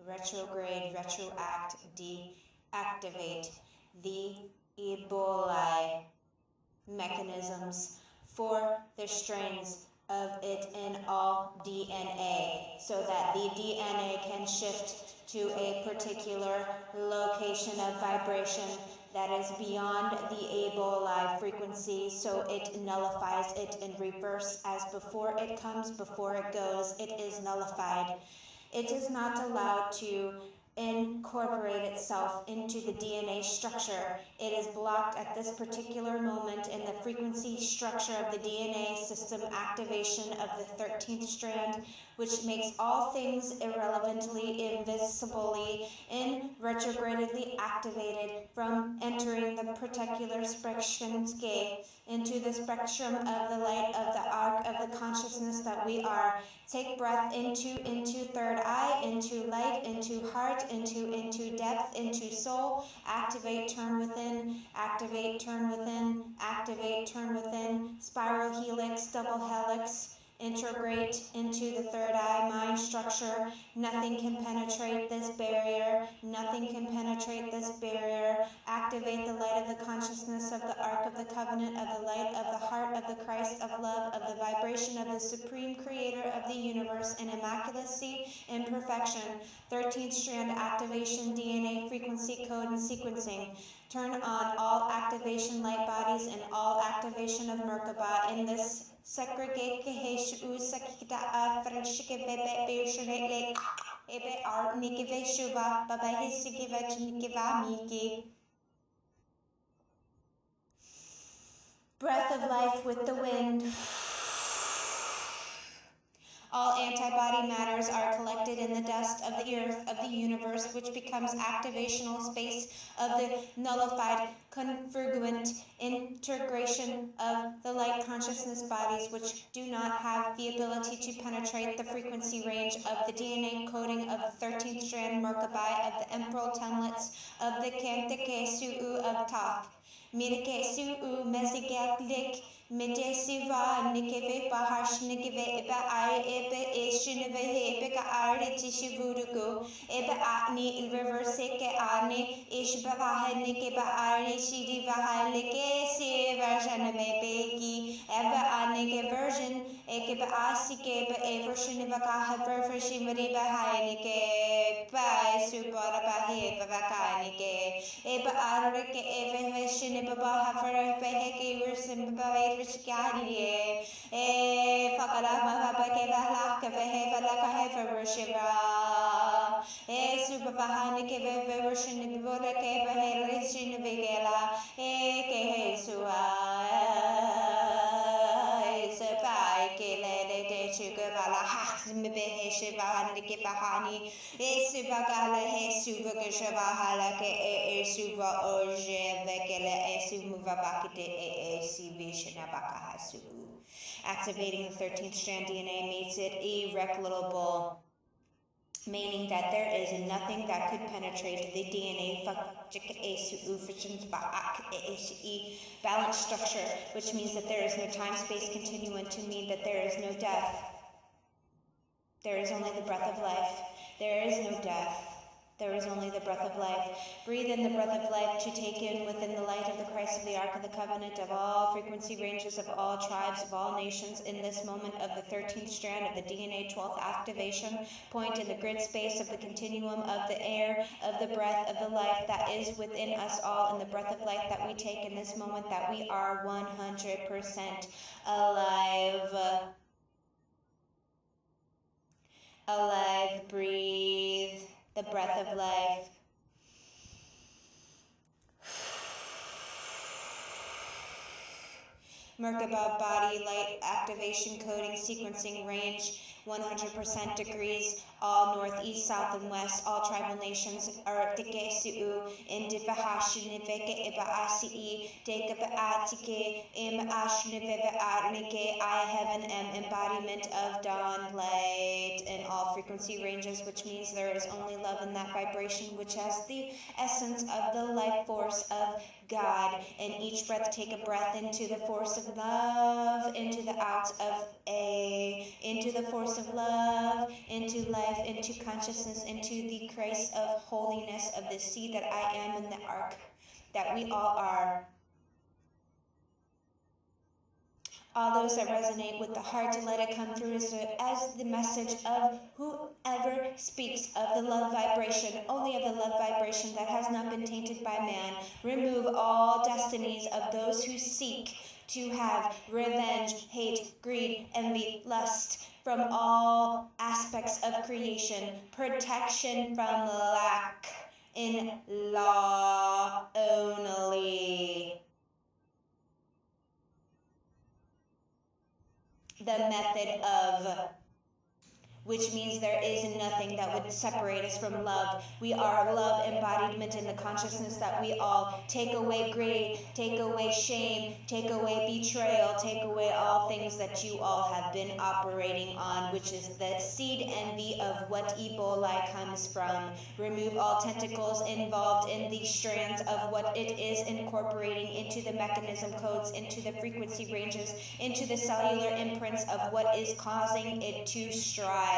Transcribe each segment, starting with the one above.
retrograde, retroact, deactivate the Ebola mechanisms for the strains of it in all DNA, so that the DNA can shift to a particular location of vibration that is beyond the Ebola frequency, so it nullifies it in reverse. As before it comes, before it goes, it is nullified. It is not allowed to incorporate itself into the DNA structure. It is blocked at this particular moment in the frequency structure of the DNA system activation of the 13th strand, which makes all things irrelevantly, invisibly, in retrogradedly activated from entering the particular spectrum into the spectrum of the light of the arc of the consciousness that we are. Take breath into third eye, into light, into heart, into depth, into soul. Activate, turn within, activate, turn within, activate, turn within. Spiral helix, double helix. Integrate into the third eye mind structure. Nothing can penetrate this barrier. Nothing can penetrate this barrier. Activate the light of the consciousness of the ark of the covenant, of the light of the heart of the Christ of love, of the vibration of the supreme creator of the universe in immaculacy and perfection. 13th strand activation, DNA frequency code and sequencing. Turn on all activation light bodies and all activation of Merkaba in this segregate Kehesu Sakita Freshike Bebe Ebe Art Nikive Shuva Baba Hisikiva Nikiva Miki. Breath of life with the wind. All antibody matters are collected in the dust of the earth of the universe, which becomes activational space of the nullified convergent integration of the light consciousness bodies, which do not have the ability to penetrate the frequency range of the DNA coding of the 13th strand Merkaba of the emperor templates of the Kantike Su'u of Thoth. Mirike Su'u Mezigalik Medesiva Nikeve Bahash Nikeve Eba I Ebe Eshineve Ebeka Ari Tishivurugu Eba Ani Reverseke Ani Ishbaha Nikeba Ari Shidi Vahalike Si Verjaname Begi Eba Anike version Ekeba Asike Eba version of a version Mariba Hainike Bai Subara Bahi Vakanike Eba Arike Eva version of Bahafara Feheki version Babai Rishkari, Fakarama Bakeva Laka Laka Hefer Shiva, Subahani Keve version of Boda Keva Herishin Vigela, Kehesua, Sabai Kele Sugavala Hasmibe Shiva and Kipahani, Subagala Subakashavala Ke Suva Oje Vekele Sumuva Bakite Vision. Activating the 13th strand DNA makes it irreclamable, meaning that there is nothing that could penetrate the DNA balance structure, which means that there is no time-space continuum, to mean that there is no death. There is only the breath of life. There is no death. There is only the breath of life. Breathe in the breath of life to take in within the light of the Christ of the Ark of the Covenant of all frequency ranges of all tribes of all nations in this moment of the 13th strand of the DNA 12th activation point in the grid space of the continuum of the air of the breath of the life that is within us all, in the breath of life that we take in this moment, that we are 100% alive. Alive, breathe the breath of life. Merkaba body light activation coding sequencing range 100% degrees, all north, east, south, and west, all tribal nations are Tekesiu, Indivahashiniveke Ibaasi, Dekabaatike, Im Ashniveve Arnike, I heaven am embodiment of dawn light in all frequency ranges, which means there is only love in that vibration, which has the essence of the life force of God. In each breath, take a breath into the force of love, into the out of A, into the force force of love, into life, into consciousness, into the Christ of holiness of the seed that I am in the ark, that we all are. All those that resonate with the heart, let it come through as the message of whoever speaks of the love vibration, only of the love vibration that has not been tainted by man. Remove all destinies of those who seek to have revenge, hate, greed, envy, lust from all aspects of creation, protection from lack in law only. The method of, which means there is nothing that would separate us from love. We are love embodiment in the consciousness that we all take away greed, take away shame, take away betrayal, take away all things that you all have been operating on, which is the seed envy of what Ebola comes from. Remove all tentacles involved in the strands of what it is incorporating into the mechanism codes, into the frequency ranges, into the cellular imprints of what is causing it to strive.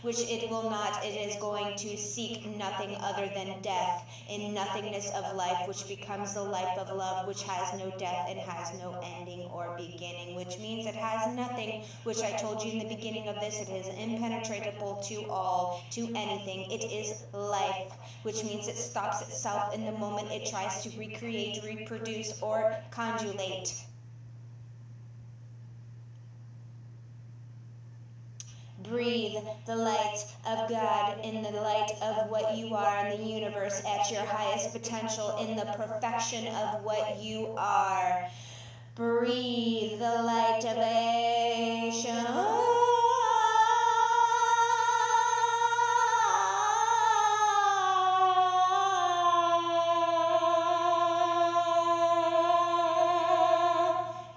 Which it will not. It is going to seek nothing other than death in nothingness of life, which becomes the life of love, which has no death and has no ending or beginning, which means it has nothing, which I told you in the beginning of this, it is impenetrable to all, to anything. It is life, which means it stops itself in the moment it tries to recreate, reproduce, or conjugate. Breathe the light of God in the light of what you are in the universe at your highest potential in the perfection of what you are. Breathe the light of Asia.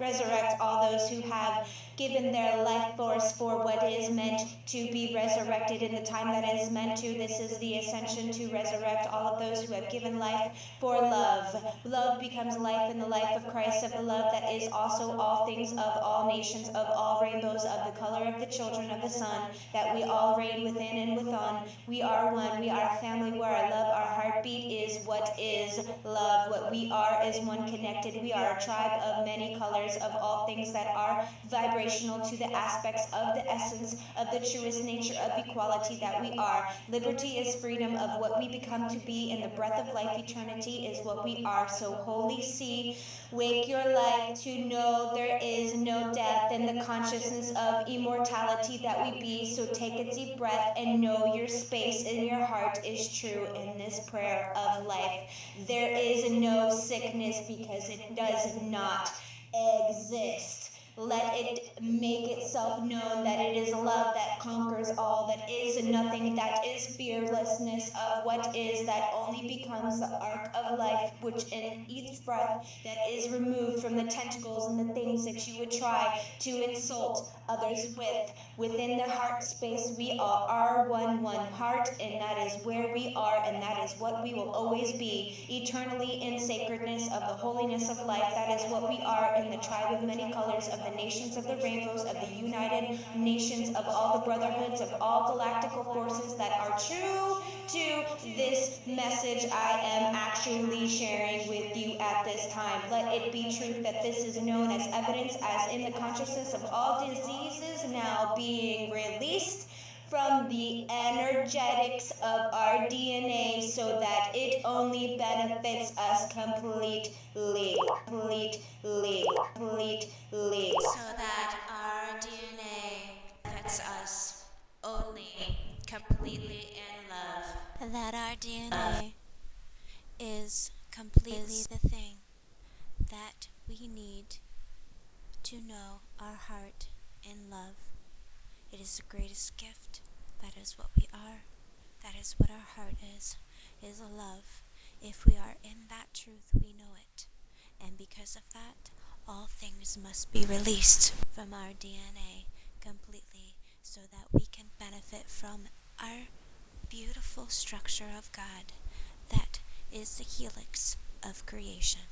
Resurrect all those who have given their life force for what is meant to be resurrected in the time that is meant to. This is the ascension to resurrect all of those who have given life for love. Love becomes life in the life of Christ, of the love that is also all things, of all nations, of all rainbows, of the color of the children of the sun, that we all reign within and within. We are one. We are a family where our love, our heartbeat is what is love. What we are is one connected. We are a tribe of many colors, of all things that are vibrational to the aspects of the essence of the truest nature of equality that we are. Liberty is freedom of what we become to be, and the breath of life eternity is what we are. So holy sea, wake your life to know there is no death in the consciousness of immortality that we be. So take a deep breath and know your space in your heart is true in this prayer of life. There is no sickness because it does not exist. Let it make itself known that it is love that conquers all, that is nothing, that is fearlessness of what is, that only becomes the ark of life, which in each breath that is removed from the tentacles and the things that you would try to insult others with. Within the heart space, we all are one heart, and that is where we are, and that is what we will always be, eternally in sacredness of the holiness of life. That is what we are in the tribe of many colors, of the nations of the rainbows, of the united nations, of all the brotherhoods, of all galactical forces that are true to this message I am actually sharing with you at this time. Let it be truth that this is known as evidence, as in the consciousness of all diseases now being released from the energetics of our DNA, so that it only benefits us completely. So that our DNA benefits us only completely in love. That our DNA is completely the thing that we need to know our heart in love. It is the greatest gift. That is what we are. That is what our heart is a love. If we are in that truth, we know it. And because of that, all things must be released from our DNA completely, so that we can benefit from our beautiful structure of God that is the helix of creation.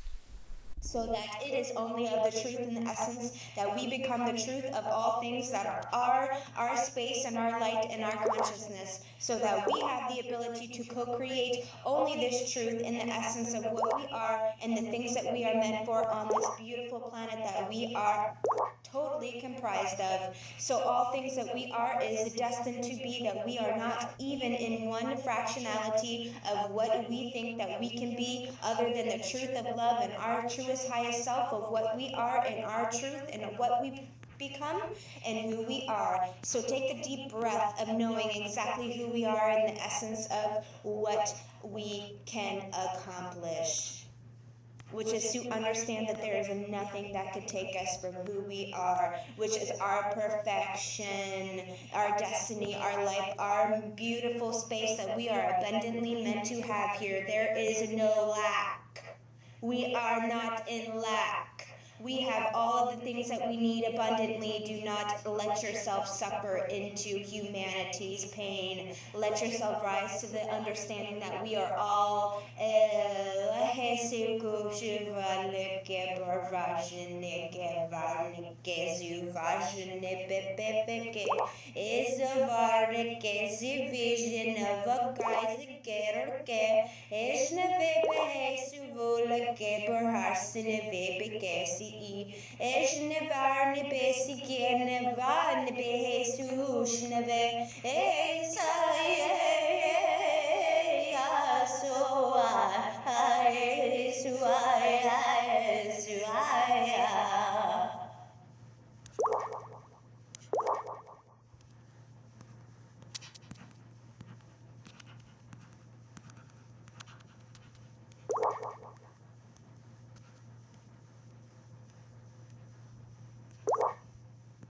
so that it is only of the truth and the essence that we become the truth of all things that are our space and our light and our consciousness, so that we have the ability to co-create only this truth in the essence of what we are and the things that we are meant for on this beautiful planet that we are totally comprised of. So all things that we are is destined to be, that we are not even in one fractionality of what we think that we can be, other than the truth of love and our truest highest self of what we are and our truth and what we become and who we are. So take a deep breath of knowing exactly who we are and the essence of what we can accomplish, which is to understand that there is nothing that could take us from who we are, which is our perfection, our destiny, our life, our beautiful space that we are abundantly meant to have here. There is no lack. We are not in lack. We have all of the things that we need abundantly. Do not let yourself suffer into humanity's pain. Let yourself rise to the understanding that we are all Eshnevarne besigene varne behesushne ve esaye